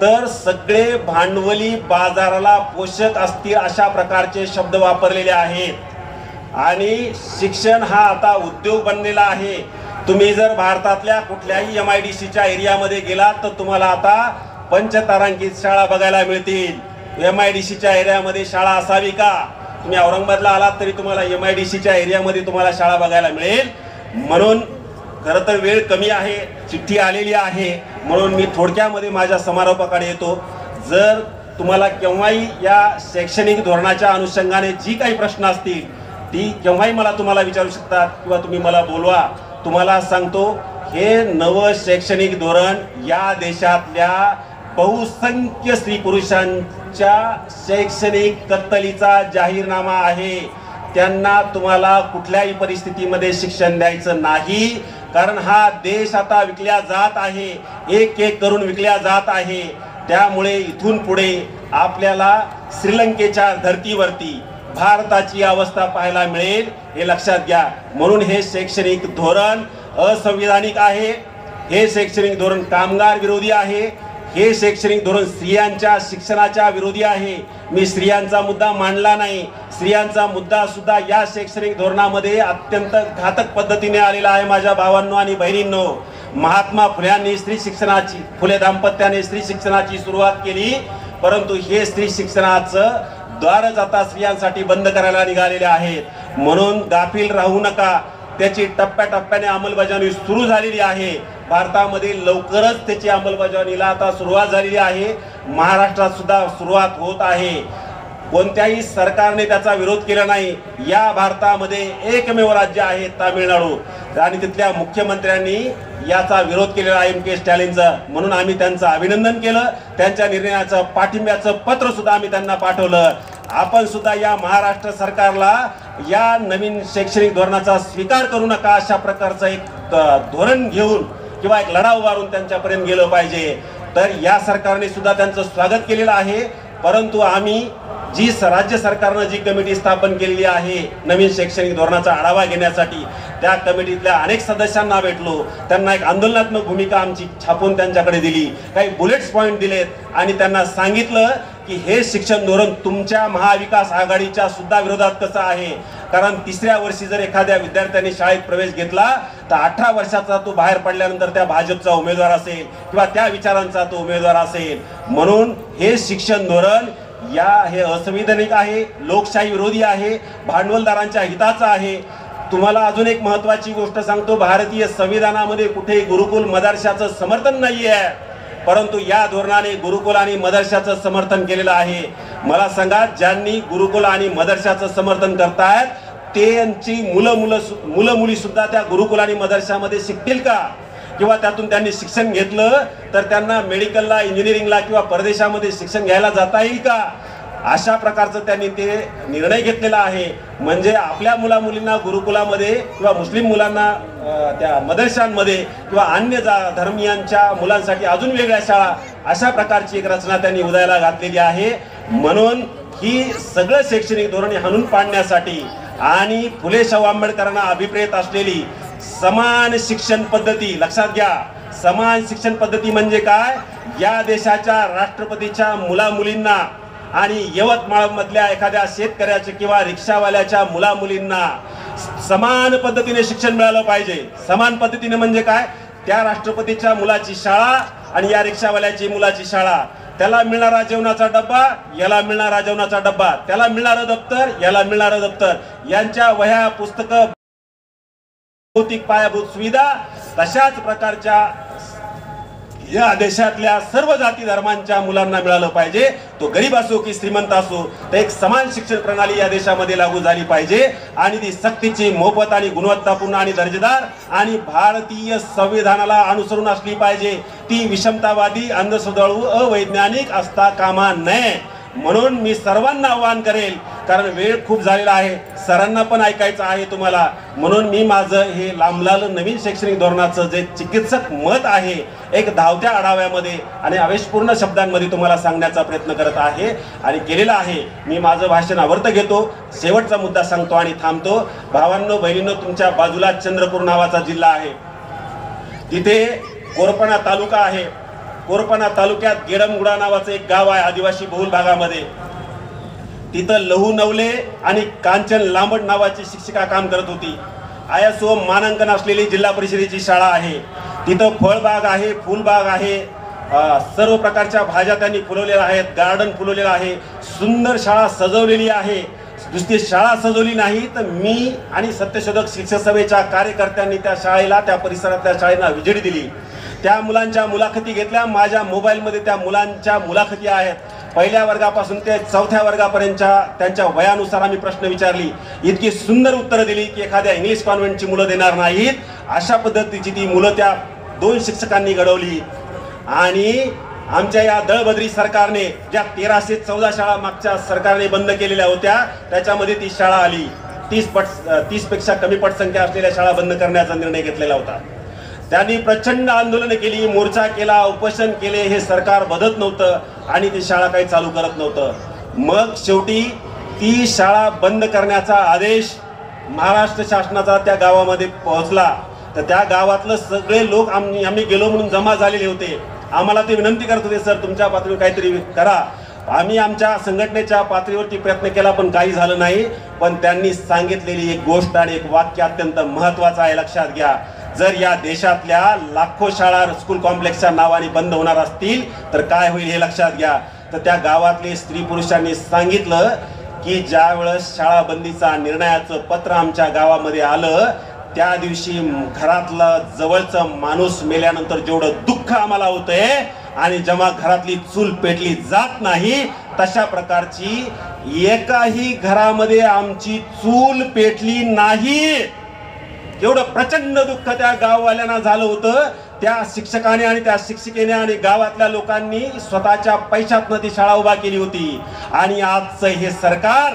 तर सगळे भांडवली बाजाराला पोषक असतील अशा प्रकारचे शब्द वापरलेले आहेत. आणि शिक्षण हा आता उद्योग बनलेला आहे. तुम्ही जर भारतातल्या कुठल्याही MIDCच्या एरियामध्ये गेलात तर तुम्हाला आता पंचतारांकित शाळा बघायला मिळतील. MIDCच्या एरियामध्ये शाळा असावी का? तुम्ही औरंगाबादला आलात तरी तुम्हाला MIDCच्या एरियामध्ये तुम्हाला शाळा बघायला मिळेल. म्हणून खरं तर वेळ कमी आहे, चिठ्ठी आलेली आहे, म्हणून मी थोडक्यामध्ये माझ्या समारोपाकडे येतो. जर तुम्हाला केव्हाही या शैक्षणिक धोरणाच्या अनुषंगाने जी काही प्रश्न असतील ती केव्हाही तुम्हाला विचारू शकतात किंवा तुम्ही मला बोलवा. तुम्हाला सांगतो, हे नवं शैक्षणिक धोरण या देशातल्या बहुसंख्य स्त्री पुरुषांच्या शैक्षणिक कत्तलीचा जाहीरनामा आहे. त्यांना तुम्हाला कुठल्याही परिस्थितीमध्ये शिक्षण द्यायचं नाही. कारण हा देश आता विकल्या जात आहे, एक एक करून विकल्या जात आहे. त्यामुळे इथून पुढे आपल्याला श्रीलंकेच्या धर्तीवरती भारताची अवस्था पाहायला मिळेल, हे लक्षात घ्या. म्हणून हे शैक्षणिक धोरण असंविधानिक आहे. हे शैक्षणिक धोरण कामगार विरोधी आहे. हे शैक्षणिक धोरण स्त्रियांच्या शिक्षणाच्या विरोधी आहे. मी स्त्रियांचा मुद्दा मांडला नाही. स्त्रियांचा मुद्दा सुद्धा या शैक्षणिक धोरणामध्ये अत्यंत घातक पद्धतीने आलेला आहे. माझ्या भावांनो आणि बहिणींनो, महात्मा फुल्यांनी फुले दाम्पत्याने स्त्री शिक्षणाची सुरुवात केली, परंतु हे स्त्री शिक्षणाचं द्वारच आता स्त्रियांसाठी बंद करायला निघालेले आहेत. म्हणून गाफील राहू नका. त्याची टप्प्याटप्प्याने अंमलबजावणी सुरू झालेली आहे. भारतामध्ये लवकरच त्याची अंमलबजावणीला आता सुरुवात झालेली आहे. महाराष्ट्रात सुद्धा सुरुवात होत आहे. कोणत्याही सरकारने त्याचा विरोध केला नाही. या भारतामध्ये एकमेव राज्य आहे तामिळनाडू, आणि तिथल्या मुख्यमंत्र्यांनी याचा विरोध केलेला आहे, M.K. स्टॅलिनचा. म्हणून आम्ही त्यांचं अभिनंदन केलं. त्यांच्या निर्णयाचं पाठिंब्याचं पत्र सुद्धा आम्ही त्यांना पाठवलं. आपण सुद्धा या महाराष्ट्र सरकारला या नवीन शैक्षणिक धोरणाचा स्वीकार करू नका अशा प्रकारचं एक धोरण घेऊन किंवा एक लढा उभारून त्यांच्यापर्यंत गेलं पाहिजे. तर या सरकारने सुद्धा त्यांचं स्वागत केलेलं आहे. परंतु आम्ही राज्य सरकारनं जी कमिटी स्थापन केलेली आहे नवीन शैक्षणिक धोरणाचा आढावा घेण्यासाठी, त्या कमिटीतल्या अनेक सदस्यांना भेटलो. त्यांना एक आंदोलनात्मक भूमिका आमची छापून त्यांच्याकडे दिली, काही बुलेट्स पॉईंट दिलेत आणि त्यांना सांगितलं की हे शिक्षण धोरण तुमच्या महाविकास आघाडीच्या सुद्धा विरोधात कसं आहे. कारण 3ऱ्या वर्षी जर एखाद्या विद्यार्थ्याने शाळेत प्रवेश घेतला तर 18 वर्षाचा तो बाहेर पडल्यानंतर त्या भाजपचा उमेदवार असेल किंवा त्या विचारांचा तो उमेदवार असेल. म्हणून हे शिक्षण धोरण हे असंविधानिक आहे, लोकशाही विरोधी आहे, भांडवलदारांच्या हिताचं आहे. तुम्हाला अजून एक महत्वाची गोष्ट सांगतो, भारतीय संविधानामध्ये कुठे गुरुकुल मदरशाचं समर्थन नाही आहे. परंतु या धोरणाने गुरुकुल आणि मदरशाचं समर्थन केलेलं आहे. मला सांगा, ज्यांनी गुरुकुल आणि मदरशाचं समर्थन करतायत त्यांची मुलं मुली सुद्धा त्या गुरुकुल आणि मदरशामध्ये शिकतील का? किंवा त्यातून त्यांनी शिक्षण घेतलं तर त्यांना मेडिकलला, इंजिनिअरिंगला किंवा परदेशामध्ये शिक्षण घ्यायला जाता येईल का? अशा प्रकारचं त्यांनी ते निर्णय घेतलेला आहे. म्हणजे आपल्या मुलींना गुरुकुलामध्ये किंवा मुस्लिम मुलांना त्या मदरशांमध्ये किंवा अन्य धर्मीयांच्या मुलांसाठी अजून वेगळ्या शाळा, अशा प्रकारची एक रचना त्यांनी उदयाला घातलेली आहे. म्हणून ही सगळं शैक्षणिक धोरण हाणून पाडण्यासाठी आणि फुले शाहू आंबेडकरांना अभिप्रेत असलेली समान शिक्षण पद्धती, लक्षात घ्या, समान शिक्षण पद्धती म्हणजे काय? या देशाच्या राष्ट्रपतीच्या मुलींना आणि यवतमाळ मधल्या एखाद्या शेतकऱ्याच्या किंवा रिक्षावाल्याच्या मुलींना समान पद्धतीने शिक्षण मिळालं पाहिजे. समान पद्धतीने म्हणजे काय? त्या राष्ट्रपतीच्या मुलाची शाळा आणि या रिक्षावाल्याची मुलाची शाळा, त्याला मिळणारा जेवणाचा डब्बा, याला मिळणारा जेवणाचा डब्बा, त्याला मिळणारं दप्तर, याला मिळणारं दप्तर, यांच्या वह्या, पुस्तकं, भौतिक पायाभूत सुविधा तशाच प्रकारच्या या देशातल्या सर्व जाती धर्मांच्या मुलांना मिळालं पाहिजे. तो गरीब असो की श्रीमंत असो, तर एक समान शिक्षण प्रणाली या देशामध्ये लागू झाली पाहिजे आणि ती सक्तीची, मोफत आणि गुणवत्तापूर्ण आणि दर्जेदार आणि भारतीय संविधानाला अनुसरून असली पाहिजे. ती विषमतावादी, अंधश्रद्धाळू, अवैज्ञानिक असता कामा नये. म्हणून मी सर्वांना आवाहन करेल, कारण वेळ खूप झालेला आहे, सरांना पण ऐकायचं आहे तुम्हाला, म्हणून मी माझं हे लांबलालं नवीन शैक्षणिक धोरणाचं जे चिकित्सक मत आहे एक धावत्या आढाव्यामध्ये आणि आवेशपूर्ण शब्दांमध्ये तुम्हाला सांगण्याचा प्रयत्न करत आहे आणि केलेला आहे. मी माझं भाषण आवर्त घेतो, शेवटचा मुद्दा सांगतो आणि थांबतो. भावांनो, बहिणींनो, तुमच्या बाजूला चंद्रपूर नावाचा जिल्हा आहे, तिथे कोरपणा तालुका आहे. कोरपणा तालुक्यात गेडमगुडा नावाचं एक गाव आहे आदिवासी बहुल भागामध्ये. तिथं लहू नवले आणि कांचन लांबट नावाची शिक्षिका काम करत होती. ISO मानांकन असलेली जिल्हा परिषदेची शाळा आहे. तिथं फळबाग आहे, फुलबाग आहे, सर्व प्रकारच्या भाज्या त्यांनी फुलवलेल्या आहेत, गार्डन फुलवलेलं आहे, सुंदर शाळा सजवलेली आहे. नुसती शाळा सजवली नाही तर मी आणि सत्यशोधक शिक्षक सभेच्या कार्यकर्त्यांनी त्या शाळेला, त्या परिसरातल्या शाळेला व्हिजिट दिली. त्या मुलांच्या मुलाखती घेतल्या. माझ्या मोबाईलमध्ये त्या मुलांच्या मुलाखती आहेत. पहिल्या वर्गापासून ते 4थ्या वर्गापर्यंतच्या त्यांच्या वयानुसार आम्ही प्रश्न विचारली. इतकी सुंदर उत्तरं दिली की एखाद्या इंग्लिश कॉन्व्हेंटची मुलं देणार नाहीत, अशा पद्धतीची ती मुलं त्या 2 शिक्षकांनी घडवली. आणि आमच्या या दळबद्री सरकारने ज्या 1314 शाळा मागच्या सरकारने बंद केलेल्या होत्या, त्याच्यामध्ये ती शाळा आली. 30 पेक्षा कमी पटसंख्या असलेल्या शाळा बंद करण्याचा निर्णय घेतलेला होता. त्यांनी प्रचंड आंदोलन केली, मोर्चा केला, उपोषण केले. हे सरकार बदलत नव्हतं आणि ती शाळा काही चालू करत नव्हतं. मग शेवटी ती शाळा बंद करण्याचा आदेश महाराष्ट्र शासनाचा त्या गावामध्ये पोहोचला. तर त्या गावातलं सगळे लोक आम्ही गेलो म्हणून जमा झालेले होते. आम्हाला ते विनंती करत होते, सर तुमच्या पातळीवर काहीतरी करा. आम्ही आमच्या संघटनेच्या पातळीवरती प्रयत्न केला पण काही झालं नाही. पण त्यांनी सांगितलेली एक गोष्ट आणि एक वाक्य अत्यंत महत्त्वाचं आहे, लक्षात घ्या. जर या देशातल्या लाखो शाळा स्कूल कॉम्प्लेक्सच्या नावाने बंद होणार असतील तर काय होईल हे लक्षात घ्या. तर त्या गावातले स्त्री पुरुषांनी सांगितलं की ज्या वेळेस शाळा बंदीचा निर्णयाचं पत्र आमच्या गावामध्ये आलं, त्या दिवशी घरातला जवळचं माणूस मेल्यानंतर जेवढं दुःख आम्हाला होतंय आणि जेव्हा घरातली चूल पेटली जात नाही, तशा प्रकारची एकाही घरामध्ये आमची चूल पेटली नाही. एवढं प्रचंड दुःख त्या गाववाल्यांना झालं होतं. त्या शिक्षकाने आणि त्या शिक्षिकेने आणि गावातल्या लोकांनी स्वतःच्या पैशातनं ती शाळा उभा केली होती. आणि आजचं हे सरकार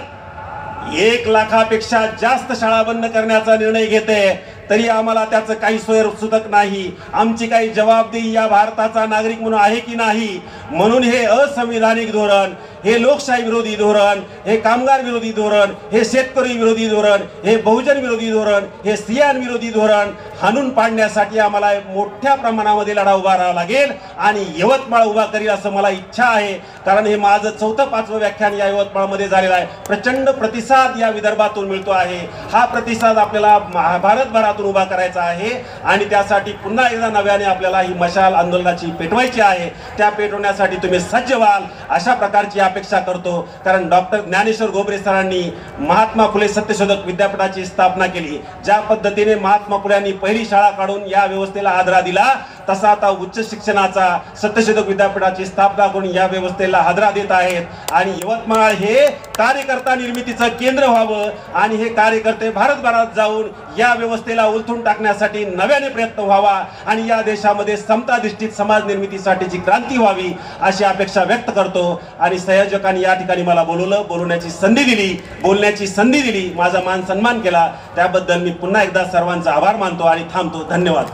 1 लाखापेक्षा जास्त शाळा बंद करण्याचा निर्णय घेते, तरी आम्हाला त्याचं काही सोय सुतक नाही. आमची काही जबाबदेही या भारताचा नागरिक म्हणून आहे की नाही. म्हणून हे असंविधानिक धोरण, हे लोकशाही विरोधी धोरण, हे कामगार विरोधी धोरण, हे शेतकरी विरोधी धोरण, हे बहुजन विरोधी धोरण, हे स्त्रियांविरोधी धोरण हाणून पाडण्यासाठी आम्हाला मोठ्या प्रमाणामध्ये लढा उभा राहावा लागेल. आणि यवतमाळ उभा करील असं मला इच्छा आहे, कारण हे माझं 4th-5वं व्याख्यान या यवतमाळमध्ये झालेलं आहे. प्रचंड प्रतिसाद या विदर्भातून मिळतो आहे. हा प्रतिसाद आपल्याला भारतभरातून उभा करायचा आहे आणि त्यासाठी पुन्हा एकदा नव्याने आपल्याला ही मशाल आंदोलनाची पेटवायची आहे. त्या पेटवण्यासाठी तुम्ही सज्ज व्हाल अशा प्रकारची अपेक्षा करतो. कारण डॉक्टर ज्ञानेश्वर घोबरे सरांनी महात्मा फुले सत्यशोधक विद्यापीठाची स्थापना केली. ज्या पद्धतीने महात्मा फुल्यांनी पहिली शाळा काढून या व्यवस्थेला आधार दिला, तसा आता उच्च शिक्षणाचा सत्यशोधक विद्यापीठाची स्थापना करून या व्यवस्थेला हादरा देत आहेत आणि यवतमाळ हे कार्यकर्ता निर्मितीचं केंद्र व्हावं आणि हे कार्यकर्ते भारतभरात जाऊन या व्यवस्थेला उलथून टाकण्यासाठी नव्याने प्रयत्न व्हावा आणि या देशामध्ये समताधिष्ठित समाज निर्मितीसाठीची क्रांती व्हावी अशी अपेक्षा व्यक्त करतो। आणि संयोजकांनी या ठिकाणी मला बोलवलं, बोलण्याची संधी दिली, बोलण्याची संधी दिली, माझा मान सन्मान केला, त्याबद्दल मी पुन्हा एकदा सर्वांचा आभार मानतो आणि थांबतो। धन्यवाद।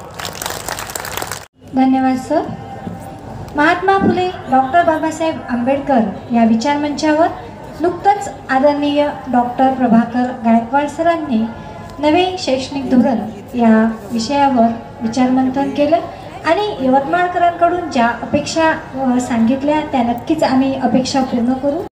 धन्यवाद सर। महात्मा फुले डॉक्टर बाबासाहेब आंबेडकर या विचारमंचावर नुकतंच आदरणीय डॉक्टर प्रभाकर गायकवाड सरांनी नवे शैक्षणिक धोरण या विषयावर विचारमंथन केलं आणि यवतमाळकरांकडून ज्या अपेक्षा सांगितल्या त्या नक्कीच आम्ही अपेक्षा पूर्ण करू।